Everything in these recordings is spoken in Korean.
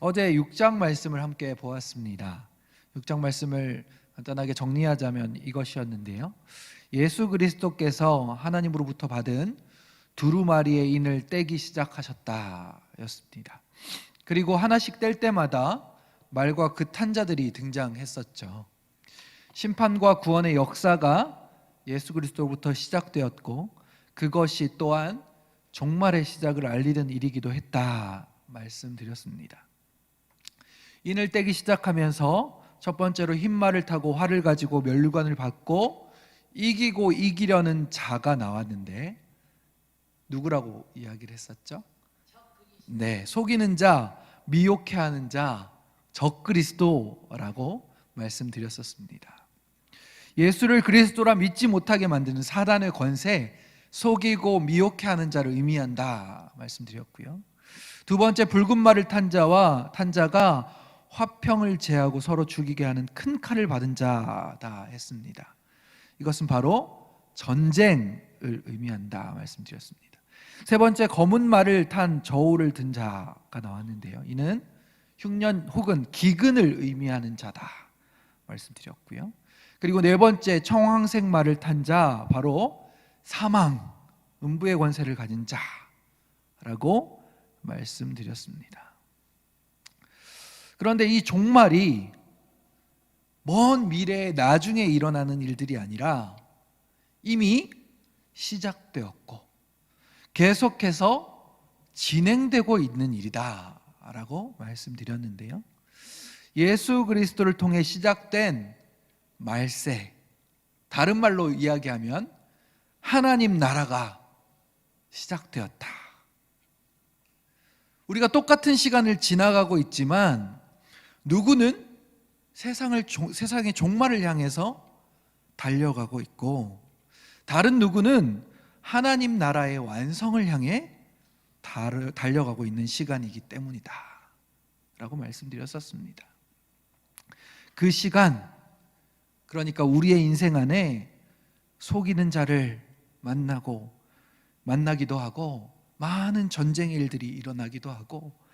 어제 6장 말씀을 함께 보았습니다. 6장 말씀을 간단하게 정리하자면 이것이었는데요. 예수 그리스도께서 하나님으로부터 받은 두루마리의 인을 떼기 시작하셨다 였습니다. 그리고 하나씩 뗄 때마다 말과 그 탄자들이 등장했었죠. 심판과 구원의 역사가 예수 그리스도로부터 시작되었고, 그것이 또한 종말의 시작을 알리는 일이기도 했다 말씀드렸습니다. 인을 떼기 시작하면서 첫 번째로 흰 말을 타고 활을 가지고 면류관을 받고 이기고 이기려는 자가 나왔는데, 누구라고 이야기를 했었죠? 네, 속이는 자, 미혹해 하는 자, 적그리스도라고 말씀드렸었습니다. 예수를 그리스도라 믿지 못하게 만드는 사단의 권세, 속이고 미혹해 하는 자를 의미한다 말씀드렸고요. 두 번째, 붉은 말을 탄 자가 화평을 제하고 서로 죽이게 하는 큰 칼을 받은 자다 했습니다. 이것은 바로 전쟁을 의미한다 말씀드렸습니다. 세 번째, 검은 말을 탄 저울을 든 자가 나왔는데요. 이는 흉년 혹은 기근을 의미하는 자다 말씀드렸고요. 그리고 네 번째, 청황색 말을 탄 자, 바로 사망, 음부의 권세를 가진 자라고 말씀드렸습니다. 그런데 이 종말이 먼 미래에 나중에 일어나는 일들이 아니라 이미 시작되었고 계속해서 진행되고 있는 일이다 라고 말씀드렸는데요. 예수 그리스도를 통해 시작된 말세, 다른 말로 이야기하면 하나님 나라가 시작되었다. 우리가 똑같은 시간을 지나가고 있지만 누구는 세상의 종말을 향해서 달려가고 있고, 다른 누구는 하나님 나라의 완성을 향해 달려가고 있는 시간이기 때문이다 라고 말씀드렸었습니다. 그 시간, 그러니까 우리의 인생 안에 속이는 자를 만나기도 하고, 많은 전쟁의 일들이 일어나기도 하고,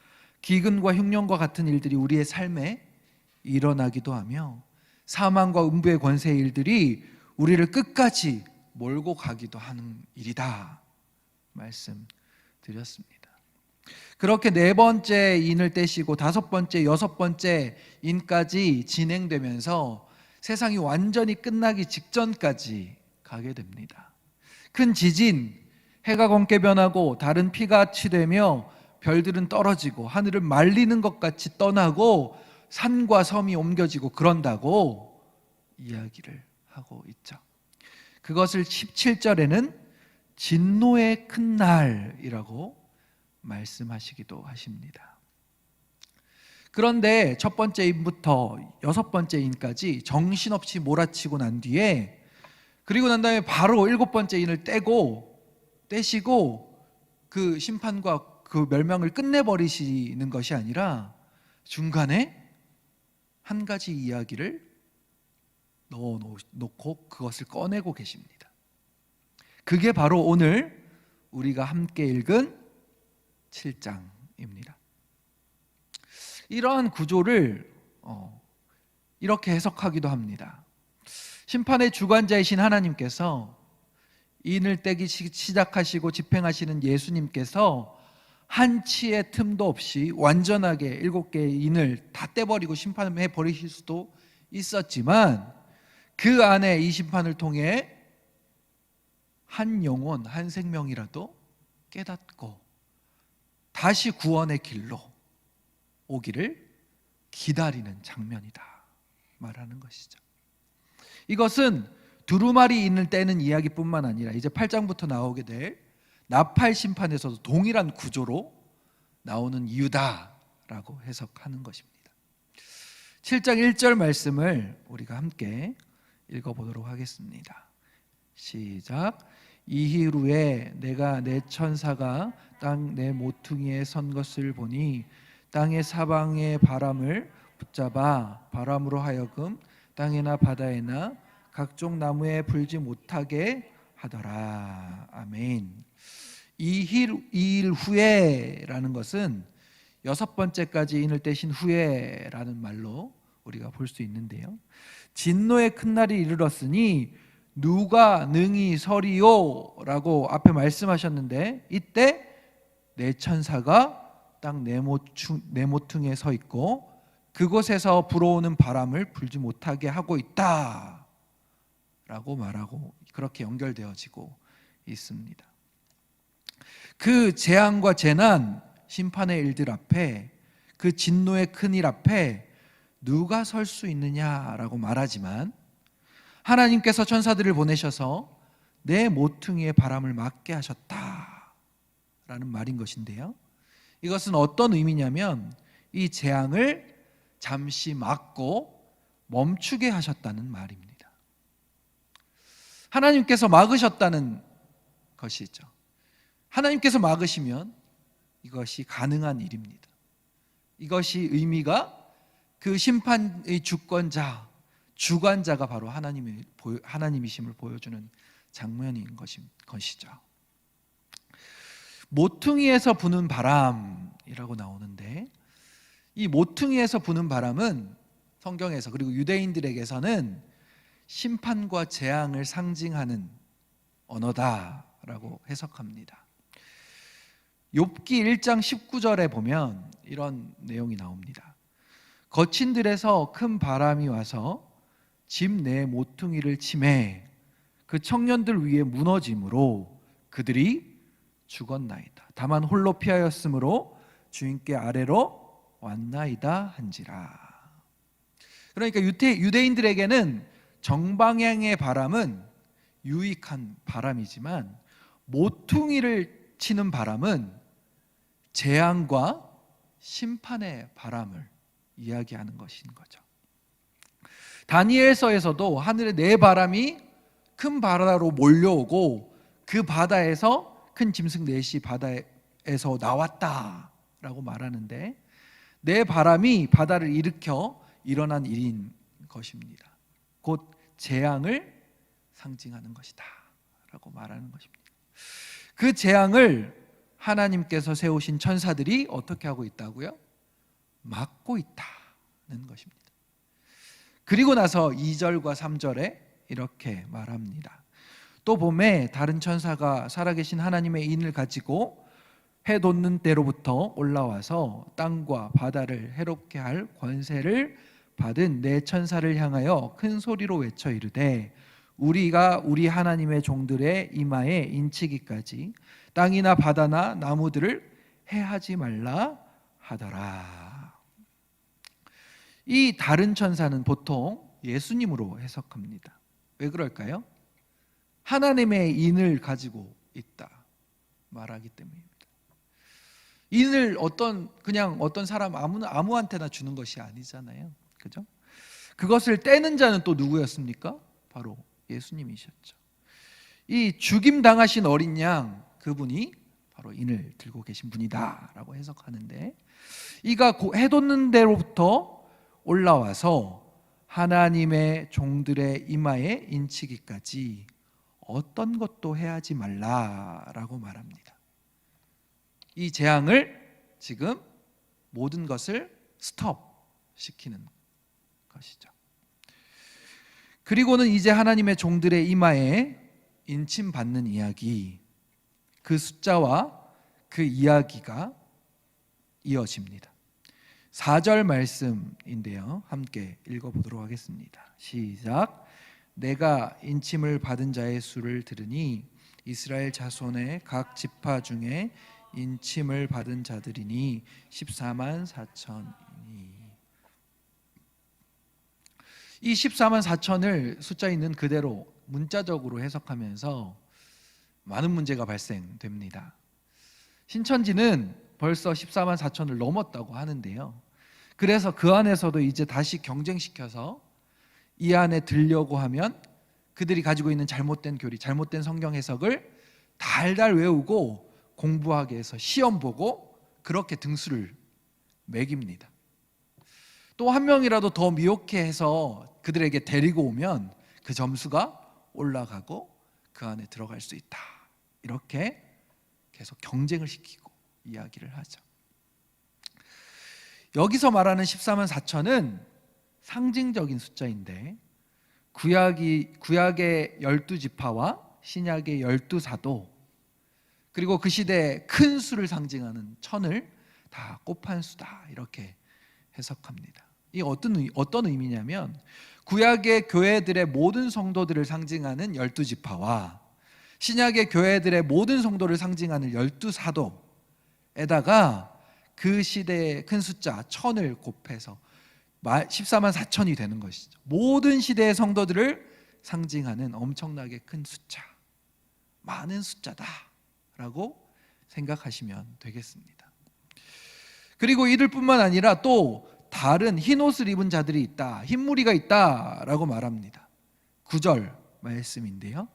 기근과 흉년과 같은 일들이 우리의 삶에 일어나기도 하며, 사망과 음부의 권세의 일들이 우리를 끝까지 몰고 가기도 하는 일이다 말씀드렸습니다. 그렇게 네 번째 인을 떼시고 다섯 번째, 여섯 번째 인까지 진행되면서 세상이 완전히 끝나기 직전까지 가게 됩니다. 큰 지진, 해가 검게 변하고 다른 피같이 되며 별들은 떨어지고 하늘을 말리는 것 같이 떠나고 산과 섬이 옮겨지고 그런다고 이야기를 하고 있죠. 그것을 17절에는 진노의 큰 날이라고 말씀하시기도 하십니다. 그런데 첫 번째 인부터 여섯 번째 인까지 정신없이 몰아치고 난 뒤에, 그리고 난 다음에 바로 일곱 번째 인을 떼시고 그 심판과 그 멸망을 끝내버리시는 것이 아니라 중간에 한 가지 이야기를 넣어놓고 그것을 꺼내고 계십니다. 그게 바로 오늘 우리가 함께 읽은 7장입니다. 이러한 구조를 이렇게 해석하기도 합니다. 심판의 주관자이신 하나님께서 인을 떼기 시작하시고 집행하시는 예수님께서 한치의 틈도 없이 완전하게 7개의 인을 다 떼버리고 심판해 버리실 수도 있었지만, 그 안에 이 심판을 통해 한 영혼, 한 생명이라도 깨닫고 다시 구원의 길로 오기를 기다리는 장면이다 말하는 것이죠. 이것은 두루마리 인을 떼는 이야기뿐만 아니라 이제 8장부터 나오게 될 나팔 심판에서도 동일한 구조로 나오는 이유다라고 해석하는 것입니다. 7장 1절 말씀을 우리가 함께 읽어보도록 하겠습니다. 시작. 이후에 내가 내 천사가 땅 내 모퉁이에 선 것을 보니 땅의 사방의 바람을 붙잡아 바람으로 하여금 땅에나 바다에나 각종 나무에 불지 못하게 하더라. 아멘. 이 일 후에라는 것은 여섯 번째까지 인을 떼신 후에라는 말로 우리가 볼 수 있는데요. 진노의 큰 날이 이르렀으니 누가 능히 서리요? 라고 앞에 말씀하셨는데, 이때 네 천사가 딱 네모퉁이에 서 있고 그곳에서 불어오는 바람을 불지 못하게 하고 있다 라고 말하고, 그렇게 연결되어지고 있습니다. 그 재앙과 재난, 심판의 일들 앞에, 그 진노의 큰일 앞에 누가 설 수 있느냐라고 말하지만, 하나님께서 천사들을 보내셔서 내 모퉁이에 바람을 막게 하셨다라는 말인 것인데요, 이것은 어떤 의미냐면 이 재앙을 잠시 막고 멈추게 하셨다는 말입니다. 하나님께서 막으셨다는 것이죠. 하나님께서 막으시면 이것이 가능한 일입니다. 이것이 의미가, 그 심판의 주권자, 주관자가 바로 하나님이심을 보여주는 장면인 것이죠. 모퉁이에서 부는 바람이라고 나오는데, 이 모퉁이에서 부는 바람은 성경에서, 그리고 유대인들에게서는 심판과 재앙을 상징하는 언어다라고 해석합니다. 욥기 1장 19절에 보면 이런 내용이 나옵니다. 거친 들에서 큰 바람이 와서 집 내 모퉁이를 치매 그 청년들 위에 무너짐으로 그들이 죽었나이다. 다만 홀로 피하였으므로 주인께 아래로 왔나이다 한지라. 그러니까 유대인들에게는 정방향의 바람은 유익한 바람이지만, 모퉁이를 치는 바람은 재앙과 심판의 바람을 이야기하는 것인 거죠. 다니엘서에서도 하늘의 네 바람이 큰 바다로 몰려오고 그 바다에서 큰 짐승 넷이 바다에서 나왔다라고 말하는데, 네 바람이 바다를 일으켜 일어난 일인 것입니다. 곧 재앙을 상징하는 것이다 라고 말하는 것입니다. 그 재앙을 하나님께서 세우신 천사들이 어떻게 하고 있다고요? 막고 있다는 것입니다. 그리고 나서 2절과 3절에 이렇게 말합니다. 또 봄에 다른 천사가 살아계신 하나님의 인을 가지고 해 돋는 때로부터 올라와서 땅과 바다를 해롭게 할 권세를 받은 네 천사를 향하여 큰 소리로 외쳐 이르되, 우리가 우리 하나님의 종들의 이마에 인치기까지 땅이나 바다나 나무들을 해하지 말라 하더라. 이 다른 천사는 보통 예수님으로 해석합니다. 왜 그럴까요? 하나님의 인을 가지고 있다 말하기 때문입니다. 인을 그냥 어떤 사람 아무한테나 주는 것이 아니잖아요. 그죠? 그것을 떼는 자는 또 누구였습니까? 바로 예수님이셨죠. 이 죽임 당하신 어린 양, 그분이 바로 인을 들고 계신 분이다라고 해석하는데, 이가 해 돋는 데로부터 올라와서 하나님의 종들의 이마에 인치기까지 어떤 것도 해하지 말라라고 말합니다. 이 재앙을 지금 모든 것을 스톱시키는 것이죠. 그리고는 이제 하나님의 종들의 이마에 인침받는 이야기, 그 숫자와 그 이야기가 이어집니다. 4절 말씀인데요, 함께 읽어보도록 하겠습니다. 시작. 내가 인침을 받은 자의 수를 들으니 이스라엘 자손의 각 지파 중에 인침을 받은 자들이니 14만 4천이니. 이 14만 4천을 숫자 있는 그대로 문자적으로 해석하면서 많은 문제가 발생됩니다. 신천지는 벌써 14만 4천을 넘었다고 하는데요, 그래서 그 안에서도 이제 다시 경쟁시켜서 이 안에 들려고 하면 그들이 가지고 있는 잘못된 교리, 잘못된 성경 해석을 달달 외우고 공부하게 해서 시험 보고 그렇게 등수를 매깁니다. 또 한 명이라도 더 미혹해 해서 그들에게 데리고 오면 그 점수가 올라가고 그 안에 들어갈 수 있다, 이렇게 계속 경쟁을 시키고 이야기를 하죠. 여기서 말하는 14만 4천은 상징적인 숫자인데 구약의 12지파와 신약의 12사도 그리고 그 시대의 큰 수를 상징하는 천을 다 곱한 수다 이렇게 해석합니다. 이 어떤 의미냐면 구약의 교회들의 모든 성도들을 상징하는 12지파와 신약의 교회들의 모든 성도를 상징하는 12사도에다가 그 시대의 큰 숫자 천을 곱해서 14만 4천이 되는 것이죠. 모든 시대의 성도들을 상징하는 엄청나게 큰 숫자, 많은 숫자다라고 생각하시면 되겠습니다. 그리고 이들뿐만 아니라 또 다른 흰 옷을 입은 자들이 있다, 흰 무리가 있다라고 말합니다. 9절 말씀인데요.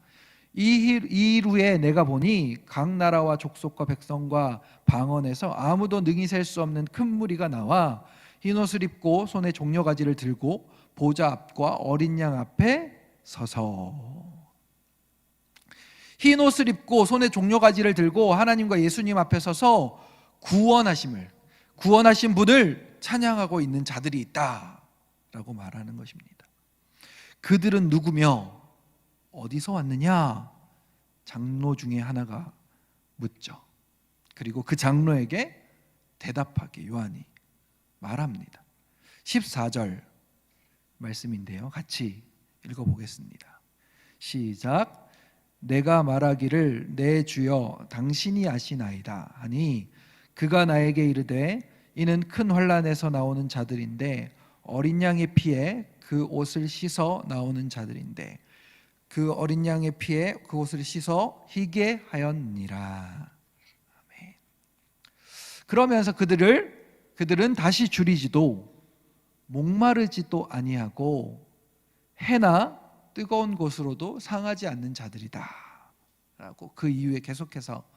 이 이후에 내가 보니 각 나라와 족속과 백성과 방언에서 아무도 능히 셀 수 없는 큰 무리가 나와 흰 옷을 입고 손에 종려가지를 들고 보좌 앞과 어린 양 앞에 서서, 흰 옷을 입고 손에 종려가지를 들고 하나님과 예수님 앞에 서서 구원하신 분을 찬양하고 있는 자들이 있다라고 말하는 것입니다. 그들은 누구며 어디서 왔느냐? 장로 중에 하나가 묻죠. 그리고 그 장로에게 대답하게 요한이 말합니다. 14절 말씀인데요, 같이 읽어보겠습니다. 시작. 내가 말하기를 내 주여 당신이 아시나이다 하니 그가 나에게 이르되 이는 큰 환난에서 나오는 자들인데 어린 양의 피에 그 옷을 씻어 나오는 자들인데 그 어린 양의 피에 그 옷을 씻어 희게 하였느니라. 아멘. 그러면서 그들은 다시 줄이지도 목마르지도 아니하고 해나 뜨거운 곳으로도 상하지 않는 자들이다 라고 그 이유에 계속해서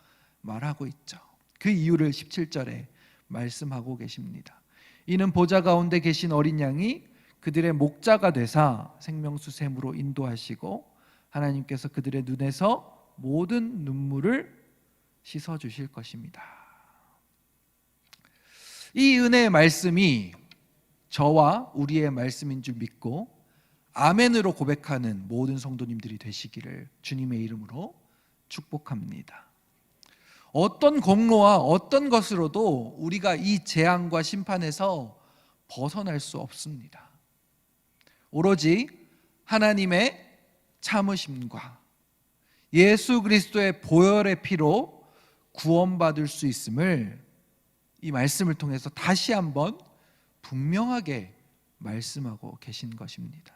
말하고 있죠. 그 이유를 17절에 말씀하고 계십니다. 이는 보좌 가운데 계신 어린 양이 그들의 목자가 되사 생명수 샘으로 인도하시고 하나님께서 그들의 눈에서 모든 눈물을 씻어주실 것입니다. 이 은혜의 말씀이 저와 우리의 말씀인 줄 믿고 아멘으로 고백하는 모든 성도님들이 되시기를 주님의 이름으로 축복합니다. 어떤 공로와 어떤 것으로도 우리가 이 재앙과 심판에서 벗어날 수 없습니다. 오로지 하나님의 참으심과 예수 그리스도의 보혈의 피로 구원받을 수 있음을 이 말씀을 통해서 다시 한번 분명하게 말씀하고 계신 것입니다.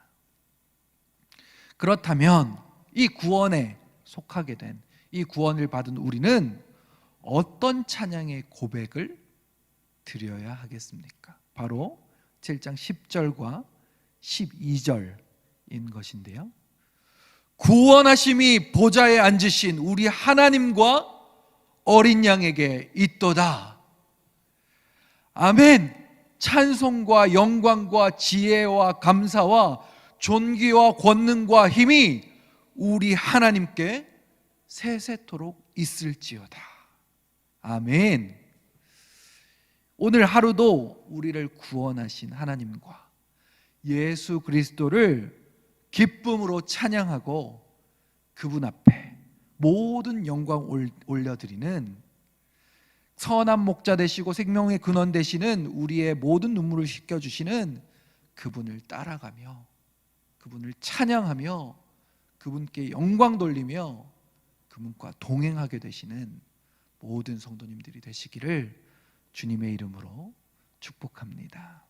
그렇다면 이 구원에 속하게 된, 이 구원을 받은 우리는 어떤 찬양의 고백을 드려야 하겠습니까? 바로 7장 10절과 12절인 것인데요. 구원하심이 보좌에 앉으신 우리 하나님과 어린 양에게 있도다. 아멘. 찬송과 영광과 지혜와 감사와 존귀와 권능과 힘이 우리 하나님께 세세토록 있을지어다. 아멘. 오늘 하루도 우리를 구원하신 하나님과 예수 그리스도를 기쁨으로 찬양하고 그분 앞에 모든 영광 올려드리는 선한 목자 되시고 생명의 근원 되시는 우리의 모든 눈물을 씻겨주시는 그분을 따라가며 그분을 찬양하며 그분께 영광 돌리며 그분과 동행하게 되시는 모든 성도님들이 되시기를 주님의 이름으로 축복합니다.